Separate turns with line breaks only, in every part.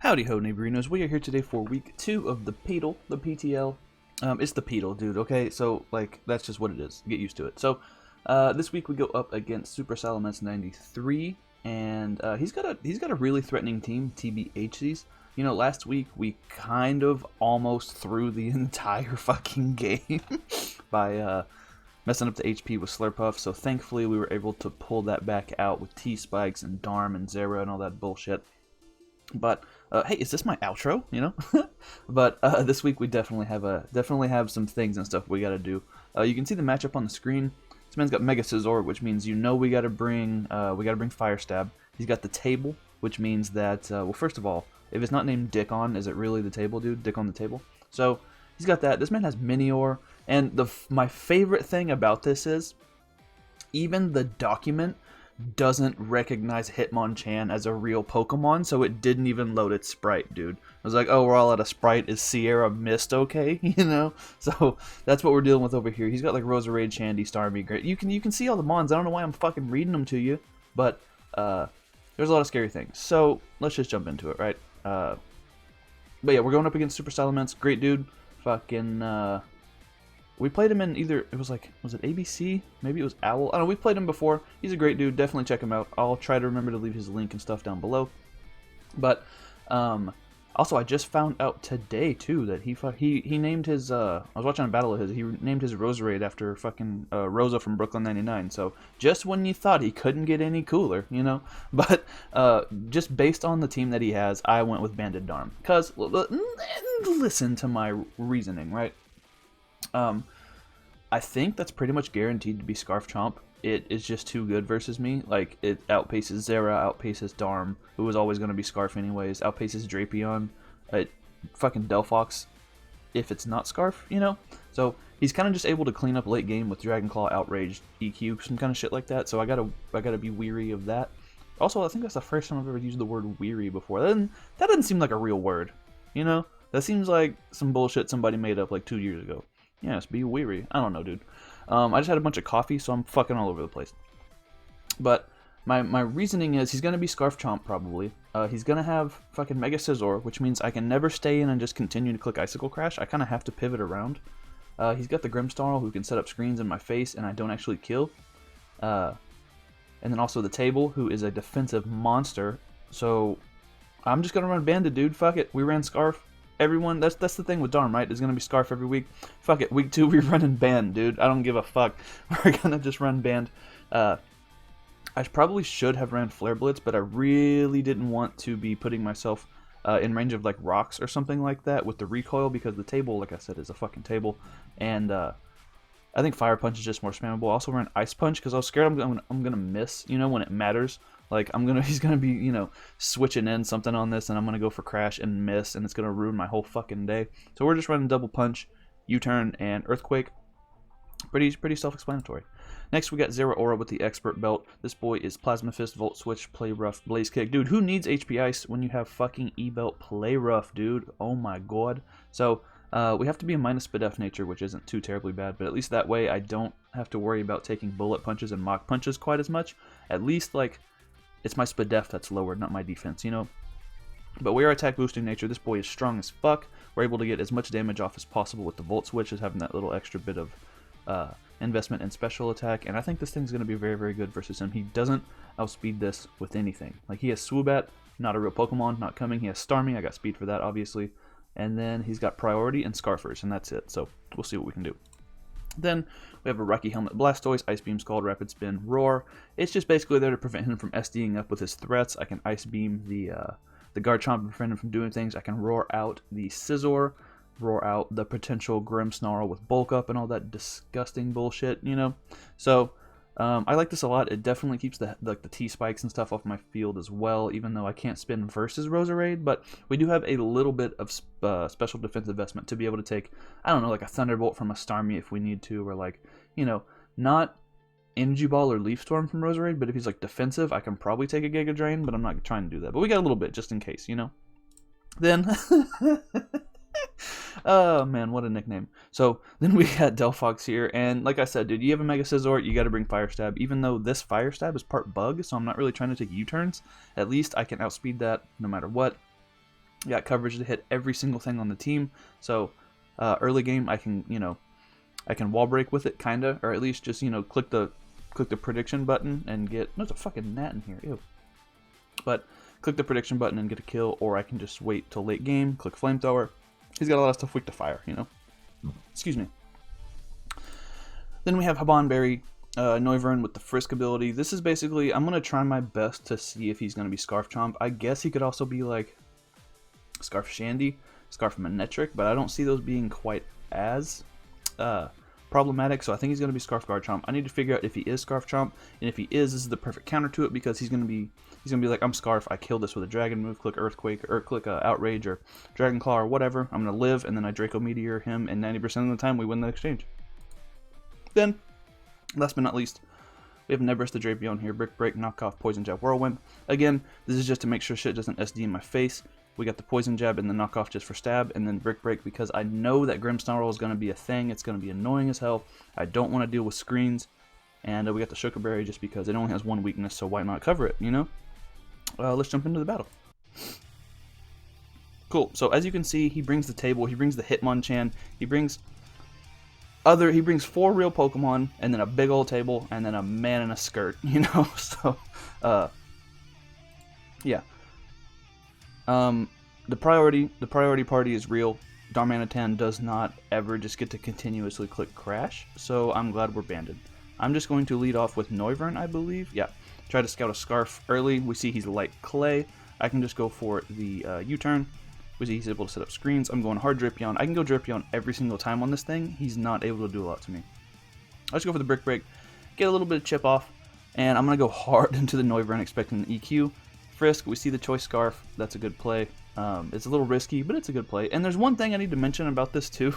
Howdy ho, neighborinos. We are here today for week 2 of the PTL. It's the PTL, dude, okay? So, like, that's just what it is. Get used to it. So, this week we go up against Supersalamence93, and he's got a really threatening team, TBHCs. You know, last week we kind of almost threw the entire fucking game by messing up the HP with Slurpuff, so thankfully we were able to pull that back out with T-Spikes and Darm and Zera and all that bullshit. But hey, is this my outro? You know. But this week we definitely have some things and stuff we got to do. You can see the matchup on the screen. This man's got Mega Scizor, which means you know we got to bring Fire Stab. He's got the table, which means that well, first of all, if it's not named Dick on, is it really the table, dude? Dick on the table. So he's got that. This man has Minior, and my favorite thing about this is even the document doesn't recognize Hitmonchan as a real Pokemon, so it didn't even load its sprite, dude. I was like, oh, we're all out of sprite. Is Sierra Mist okay? You know? So that's what we're dealing with over here. He's got like Roserade, Shandy, Starmie, Great. You can see all the mons. I don't know why I'm fucking reading them to you, but there's a lot of scary things. So let's just jump into it, right? But yeah, we're going up against Supersalamence. Great dude. Fucking we played him in either, was it ABC? Maybe it was Owl. I don't know, we played him before. He's a great dude. Definitely check him out. I'll try to remember to leave his link and stuff down below. But, also I just found out today, too, that he named his, I was watching a battle of his, he named his Roserade after fucking Rosa from Brooklyn 99. So, just when you thought he couldn't get any cooler, you know? But, just based on the team that he has, I went with Banded Darm. Because, listen to my reasoning, right? I think that's pretty much guaranteed to be Scarf Chomp. It is just too good versus me. Like, it outpaces Zera, outpaces Darm, who was always going to be Scarf anyways, outpaces Drapion, fucking Delphox, if it's not Scarf, you know? So, he's kind of just able to clean up late game with Dragon Claw, Outrage, EQ, some kind of shit like that, so I gotta be weary of that. Also, I think that's the first time I've ever used the word weary before. That doesn't seem like a real word, you know? That seems like some bullshit somebody made up like 2 years ago. Yes, be weary. I don't know, dude. I just had a bunch of coffee, so I'm fucking all over the place. But my reasoning is he's going to be Scarf Chomp, probably. He's going to have fucking Mega Scizor, which means I can never stay in and just continue to click Icicle Crash. I kind of have to pivot around. He's got the Grimmsnarl, who can set up screens in my face, and I don't actually kill. And then also the Table, who is a defensive monster. So I'm just going to run Banded, dude. Fuck it. We ran Scarf. Everyone, that's the thing with Darm, right? It's going to be Scarf every week. Fuck it, week 2 we're running Band, dude. I don't give a fuck. We're going to just run Band. I probably should have ran Flare Blitz, but I really didn't want to be putting myself in range of like rocks or something like that with the recoil, because the table, like I said, is a fucking table. And I think Fire Punch is just more spammable. I also ran Ice Punch because I was scared I'm going to miss, you know, when it matters. Like, he's gonna be, you know, switching in something on this, and I'm gonna go for Crash and miss, and it's gonna ruin my whole fucking day. So we're just running Double Punch, U-Turn, and Earthquake. Pretty self-explanatory. Next, we got Zera Aura with the Expert Belt. This boy is Plasma Fist, Volt Switch, Play Rough, Blaze Kick. Dude, who needs HP Ice when you have fucking E-Belt Play Rough, dude? Oh my god. So, we have to be a minus Spadef nature, which isn't too terribly bad, but at least that way I don't have to worry about taking Bullet Punches and Mock Punches quite as much. At least, like, it's my Spadef that's lowered, not my defense, you know? But we are attack boosting nature. This boy is strong as fuck. We're able to get as much damage off as possible with the Volt Switch, as having that little extra bit of investment in special attack. And I think this thing's going to be very, very good versus him. He doesn't outspeed this with anything. Like, he has Swoobat, not a real Pokemon, not coming. He has Starmie. I got speed for that, obviously. And then he's got Priority and Scarfers, and that's it. So we'll see what we can do. Then we have a Rocky Helmet, Blastoise, Ice Beam, Scald, Rapid Spin, Roar. It's just basically there to prevent him from SDing up with his threats. I can Ice Beam the Garchomp and prevent him from doing things. I can Roar out the Scizor, roar out the potential Grimmsnarl with Bulk Up and all that disgusting bullshit, you know? So, I like this a lot. It definitely keeps the T-Spikes and stuff off my field as well, even though I can't spin versus Roserade, but we do have a little bit of special defense investment to be able to take, I don't know, like a Thunderbolt from a Starmie if we need to, or like, you know, not Energy Ball or Leaf Storm from Roserade, but if he's like defensive, I can probably take a Giga Drain, but I'm not trying to do that. But we got a little bit, just in case, you know? Then... oh man, what a nickname. So then we got Delphox here, and like I said, dude, you have a Mega Scizor, you gotta bring Fire Stab. Even though this Fire Stab is part bug, so I'm not really trying to take U-turns, at least I can outspeed that no matter what. You got coverage to hit every single thing on the team. So early game, I can, you know, I can wall break with it, kinda, or at least just, you know, click the prediction button and get. There's a fucking gnat in here. Ew. But click the prediction button and get a kill, or I can just wait till late game, click flamethrower. He's got a lot of stuff weak to fire, you know. Excuse me. Then we have Habanberry, Noivern with the Frisk ability. This is basically, I'm going to try my best to see if he's going to be Scarf Chomp. I guess he could also be like Scarf Shandy, Scarf Manectric, but I don't see those being quite as problematic, so I think he's going to be Scarf Guard Chomp. I need to figure out if he is Scarf Chomp, and if he is, this is the perfect counter to it, because he's going to be like, I'm Scarf, I kill this with a Dragon move, click Earthquake, or click Outrage, or Dragon Claw, or whatever. I'm going to live, and then I Draco Meteor him, and 90% of the time we win the exchange. Then, last but not least, we have Nebris the Drapion here, Brick Break, Knockoff, Poison Jab, Whirlwind. Again, this is just to make sure shit doesn't SD in my face. We got the Poison Jab and the Knockoff just for stab, and then Brick Break because I know that Grimmsnarl is going to be a thing. It's going to be annoying as hell. I don't want to deal with screens. And we got the Sugarberry just because it only has one weakness, so why not cover it, you know? Let's jump into the battle. Cool, so as you can see, he brings the table, he brings the Hitmonchan, he brings 4 real Pokemon, and then a big old table, and then a man in a skirt, you know? So, yeah. The priority party is real. Darmanitan does not ever just get to continuously click Crash, so I'm glad we're banded. I'm just going to lead off with Noivern, I believe. Yeah. Try to scout a Scarf early. We see he's light clay. I can just go for the U-turn. We see he's able to set up screens. I'm going hard Drapion. I can go Drapion every single time on this thing. He's not able to do a lot to me. I'll just go for the Brick Break, get a little bit of chip off, and I'm going to go hard into the Noivern expecting the EQ. Frisk, we see the Choice Scarf. That's a good play. It's a little risky, but it's a good play. And there's one thing I need to mention about this too.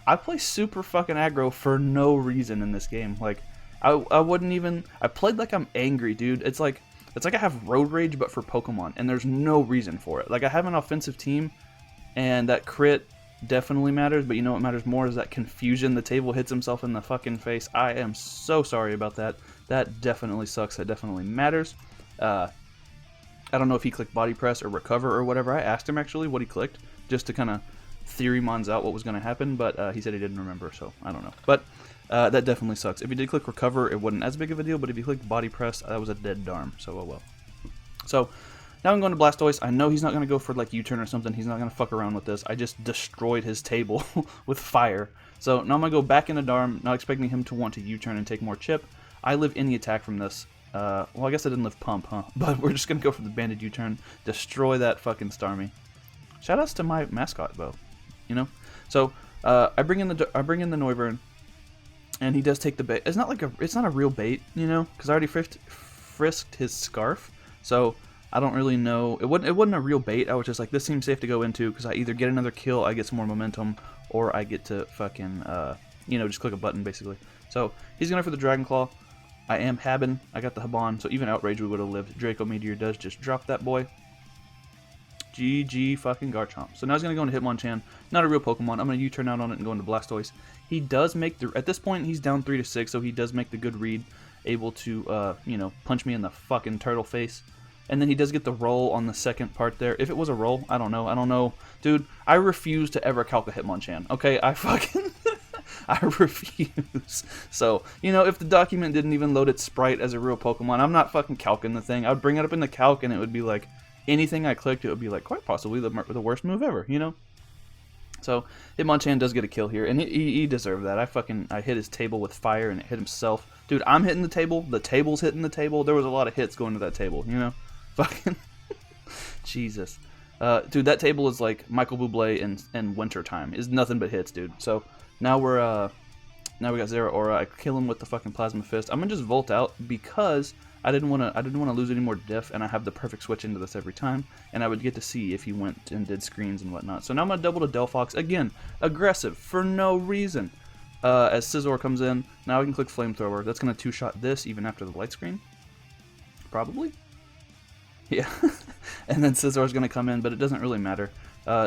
I play super fucking aggro for no reason in this game. Like, I wouldn't even... I played like I'm angry, dude. It's like I have Road Rage, but for Pokemon, and there's no reason for it. Like, I have an offensive team, and that crit definitely matters, but you know what matters more is that confusion. The table hits himself in the fucking face. I am so sorry about that. That definitely sucks. That definitely matters. I don't know if he clicked Body Press or Recover or whatever. I asked him, actually, what he clicked, just to kind of theory mons out what was going to happen, but he said he didn't remember, so I don't know. But that definitely sucks. If he did click Recover, it wasn't as big of a deal, but if he clicked Body Press, that was a dead Darm, so oh well. So, now I'm going to Blastoise. I know he's not going to go for, like, U-turn or something. He's not going to fuck around with this. I just destroyed his table with fire. So, now I'm going to go back into Darm, not expecting him to want to U-turn and take more chip. I live any attack from this. Well, I guess I didn't live Pump, huh? But we're just going to go for the Banded U-turn, destroy that fucking Starmie. Shoutouts to my mascot, though, you know? So, I bring in the Noivern, and he does take the bait. It's not a real bait, you know, because I already frisked his Scarf, so I don't really know. It wasn't a real bait. I was just like, this seems safe to go into, because I either get another kill, I get some more momentum, or I get to fucking, you know, just click a button, basically. So, he's going for the Dragon Claw. I am Habin. I got the Haban, so even Outrage we would have lived. Draco Meteor does just drop that boy. GG fucking Garchomp. So now he's going to go into Hitmonchan. Not a real Pokemon. I'm going to U-turn out on it and go into Blastoise. He does make the... At this point, he's down 3-6, so he does make the good read. Able to, you know, punch me in the fucking turtle face. And then he does get the roll on the second part there. If it was a roll, I don't know. I don't know. Dude, I refuse to ever calc a Hitmonchan. Okay, I fucking... I refuse. So, you know, if the document didn't even load its sprite as a real Pokemon, I'm not fucking calcing the thing. I would bring it up in the calc and it would be like, anything I clicked, it would be like, quite possibly the worst move ever, you know? So, Hitmonchan does get a kill here, and he deserved that. I hit his table with fire and it hit himself. Dude, I'm hitting the table's hitting the table. There was a lot of hits going to that table, you know? Fucking Jesus. Dude, that table is like Michael Bublé in wintertime. It's nothing but hits, dude. So, now we got Zeraora. I kill him with the fucking Plasma Fist. I'm gonna just Volt out because I didn't want to lose any more diff, and I have the perfect switch into this every time, and I would get to see if he went and did screens and whatnot. So now I'm gonna double to Delphox again, aggressive for no reason. As Scizor comes in, now I can click Flamethrower. That's gonna two-shot this even after the light screen, probably. Yeah, and then Scizor's gonna come in, but it doesn't really matter.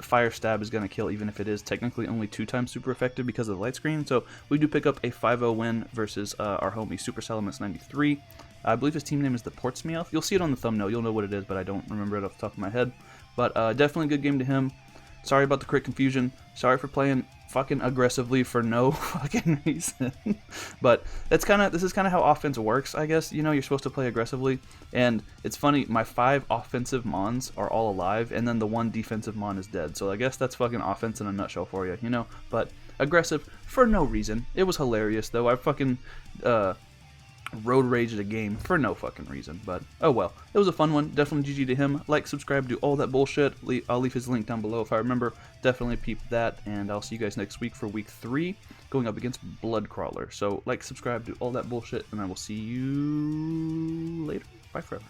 Fire Stab is going to kill even if it is technically only 2 times super effective because of the light screen. So we do pick up a 5-0 win versus our homie Supersalamence93. I believe his team name is the Portsmeowth. You'll see it on the thumbnail. You'll know what it is, but I don't remember it off the top of my head. But definitely a good game to him. Sorry about the crit confusion. Sorry for playing fucking aggressively for no fucking reason. But this is kind of how offense works, I guess. You know, you're supposed to play aggressively. And it's funny, my 5 offensive mons are all alive, and then the 1 defensive mon is dead. So I guess that's fucking offense in a nutshell for you, you know? But aggressive for no reason. It was hilarious, though. I fucking road raged a game for no fucking reason. But oh well, it was a fun one. Definitely GG to him. Like, subscribe, do all that bullshit. I'll leave his link down below if I remember. Definitely peep that, and I'll see you guys next week for week 3 going up against Bloodcrawler. So like, subscribe, do all that bullshit, and I will see you later. Bye forever.